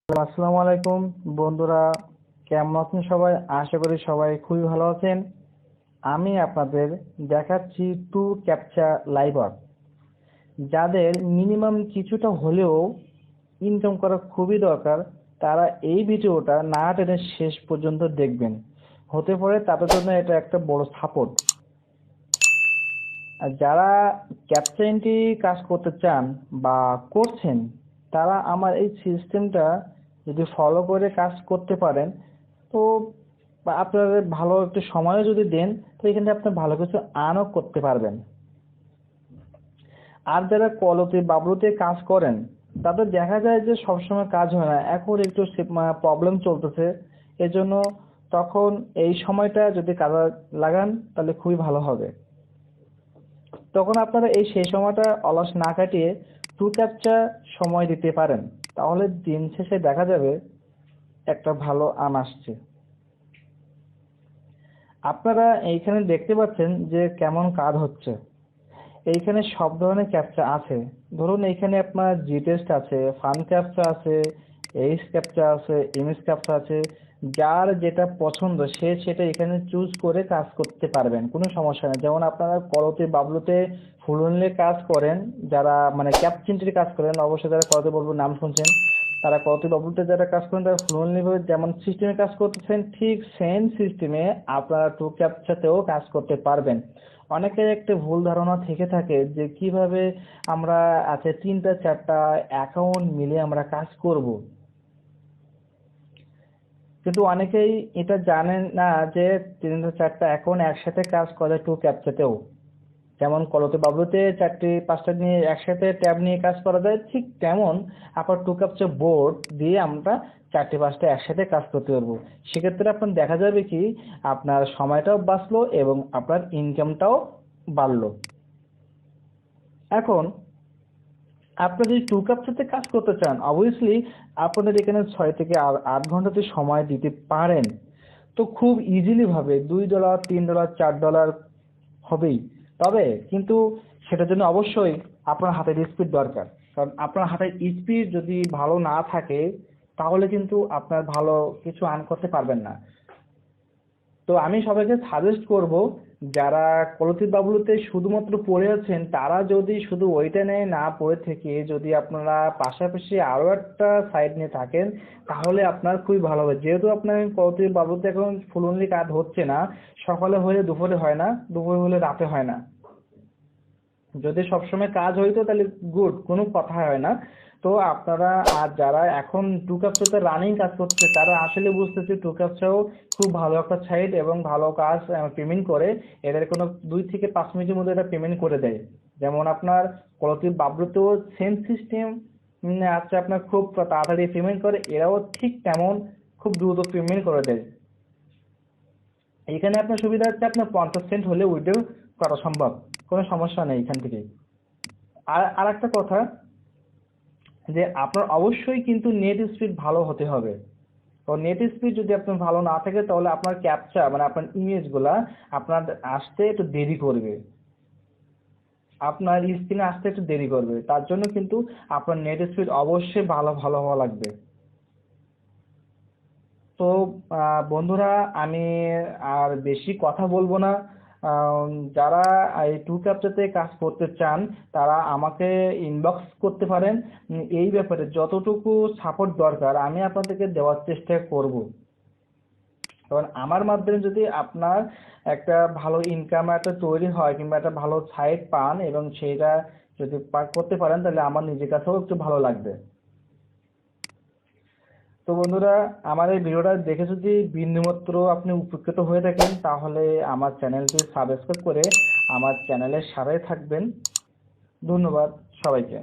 আসসালামু আলাইকুম বন্ধুরা, কেমন আছেন সবাই? আশা করি সবাই খুবই ভালো আছেন। আমি আপনাদের দেখাচ্ছি টু ক্যাপচা লাইভার। যাদের মিনিমাম কিছুটা হলেও ইনকাম করা খুবই দরকার, তারা এই ভিডিওটা না টেনে শেষ পর্যন্ত দেখবেন। হতে পারে তাদের জন্য এটা একটা বড় সাপোর্ট। আর যারা ক্যাপচা এন্ট্রি কাজ করতে চান বা করছেন, তারা আমার এই সিস্টেমটা যদি ফলো করে কাজ করতে পারেন, তো বা আপনাদের ভালো একটু সময়ও যদি দেন, তো এখানে আপনি ভালো কিছু আর্নও করতে পারবেন। আর যারা কলতে বাবলুতে কাজ করেন, তাদের দেখা যায় যে সবসময় কাজ হয় না, এখন একটু প্রবলেম চলতেছে। এজন্য তখন এই সময়টা যদি কাজে লাগান তাহলে খুবই ভালো হবে। তখন আপনারা সেই সময়টা অলস না কাটিয়ে টু ক্যাপচা সময় দিতে পারেন, তাহলে দিন শেষে দেখা যাবে একটা ভালো আর্ন আসছে। আপনারা এইখানে দেখতে পাচ্ছেন যে কেমন কাজ হচ্ছে। এইখানে সব ধরনের ক্যাপচা আছে। ধরুন এইখানে আপনার জি টেস্ট আছে, ফান ক্যাপচা আছে, এইচ ক্যাপচা আছে, ইমেজ ক্যাপচা আছে। যার যেটা পছন্দ সে সেটা এখানে চুজ করে কাজ করতে পারবেন, কোনো সমস্যা নেই। যেমন আপনারা করতে বাবলুতে ফ্লুয়েন্টলি কাজ করেন, যারা মানে ক্যাপচিন্টির কাজ করেন, অবশ্যই যারা করতে বাবলুর নাম শুনছেন, তারা করতে বাবলুতে যারা কাজ করেন তারা ফ্লুয়েন্টলি ভাবে যেমন সিস্টেমে কাজ করতেছেন, ঠিক সেম সিস্টেমে আপনারা টু ক্যাপচাতেও কাজ করতে পারবেন। অনেকের একটা ভুল ধারণা থেকে থাকে যে কিভাবে আমরা আছে তিনটা চারটা অ্যাকাউন্ট মিলে আমরা কাজ করব, কিন্তু অনেকেই এটা জানেন না যে তিনটা চারটা অ্যাকাউন্ট একসাথে কাজ করে টু ক্যাপচাতেও। যেমন কলতে বাবলুতে চারটি পাঁচটা নিয়ে একসাথে ট্যাব নিয়ে কাজ করা যায়, ঠিক তেমন আবার টু ক্যাপচা বোর্ড দিয়ে আমরা চারটি পাঁচটা একসাথে কাজ করতে পারবো। সেক্ষেত্রে আপনার দেখা যাবে কি আপনার সময়টাও বাঁচলো এবং আপনার ইনকামটাও বাড়লো। এখন আপনি যদি টু ক্যাপচাতে কাজ করতে চান, অবভিয়াসলি আপনাদের এখানে 6 থেকে 8 ঘন্টাতে সময় দিতে পারেন, তো খুব ইজিলি ভাবে $2, $3, $4 হবেই। তবে কিন্তু সেটার জন্য অবশ্যই আপনার হাতের স্পিড দরকার। কারণ আপনার হাতের স্পিড যদি ভালো না থাকে, তাহলে কিন্তু আপনার ভালো কিছু আর্ন করতে পারবেন না। তো আমি সবাইকে সাজেস্ট করব, যারা কলতির বাবলুতে শুধুমাত্র পড়ে আছেন, তারা যদি শুধু ওইটা নিয়ে না পড়ে থেকে যদি আপনারা পাশাপাশি আরও একটা সাইড নিয়ে থাকেন, তাহলে আপনার খুবই ভালো হবে। যেহেতু আপনার কলতির বাবলুতে এখন ফুল অনলি কাজ হচ্ছে না, সকালে হলে দুপুরে হয় না, দুপুরে হলে রাতে হয় না। যদি সবসময় কাজ হইতো তাহলে গুড, কোনো কথা হয় না। তো আপনারা আর যারা এখন টু ক্যাপচাতে রানিং কাজ করছে, তারা আসলে বুঝতেছে টু ক্যাপচাও খুব ভালো একটা সাইট এবং ভালো কাজ পেমেন্ট করে। এদের কোনো 2 থেকে 5 মিনিটের মধ্যে এটা পেমেন্ট করে দেয়। যেমন আপনার কলতির বাবলুতেও সেম সিস্টেম আছে, আপনার খুব তাড়াতাড়ি পেমেন্ট করে, এরাও ঠিক তেমন খুব দ্রুত পেমেন্ট করে দেয়। এখানে আপনার সুবিধা হচ্ছে আপনার 50 সেন্ট হলে উইথড্র করা সম্ভব, কোনো সমস্যা নেই এখান থেকে। আর আরেকটা কথা, যে আপনার অবশ্যই কিন্তু নেট স্পিড ভালো হতে হবে। তো নেট স্পিড যদি আপনার ভালো না থাকে, তাহলে আপনার ক্যাপচা মানে আপনার ইমেজগুলা আপনার আসতে একটু দেরি করবে, আপনার স্ক্রিনে আসতে একটু দেরি করবে। তার জন্য কিন্তু আপনার নেট স্পিড অবশ্যই ভালো ভালো হওয়া লাগবে। তো বন্ধুরা, আমি আর বেশি কথা বলবো না। যারা এই টু ক্যাপচাতে কাজ করতে চান, তারা আমাকে ইনবক্স করতে পারেন। এই ব্যাপারে যতটুকু সাপোর্ট দরকার আমি আপনাদেরকে দেওয়ার চেষ্টা করব। কারণ আমার মাধ্যমে যদি আপনার একটা ভালো ইনকাম একটা তৈরি হয় কিংবা একটা ভালো সাইট পান এবং সেইটা যদি করতে পারেন, তাহলে আমার নিজের কাছেও একটু ভালো লাগবে। তো বন্ধুরা, আমার এই ভিডিওটা দেখে যদি বিন্দুমাত্র আপনি উপকৃত হয়ে থাকেন, তাহলে আমার চ্যানেলটি সাবস্ক্রাইব করে আমার চ্যানেলের সাথে থাকবেন। ধন্যবাদ সবাইকে।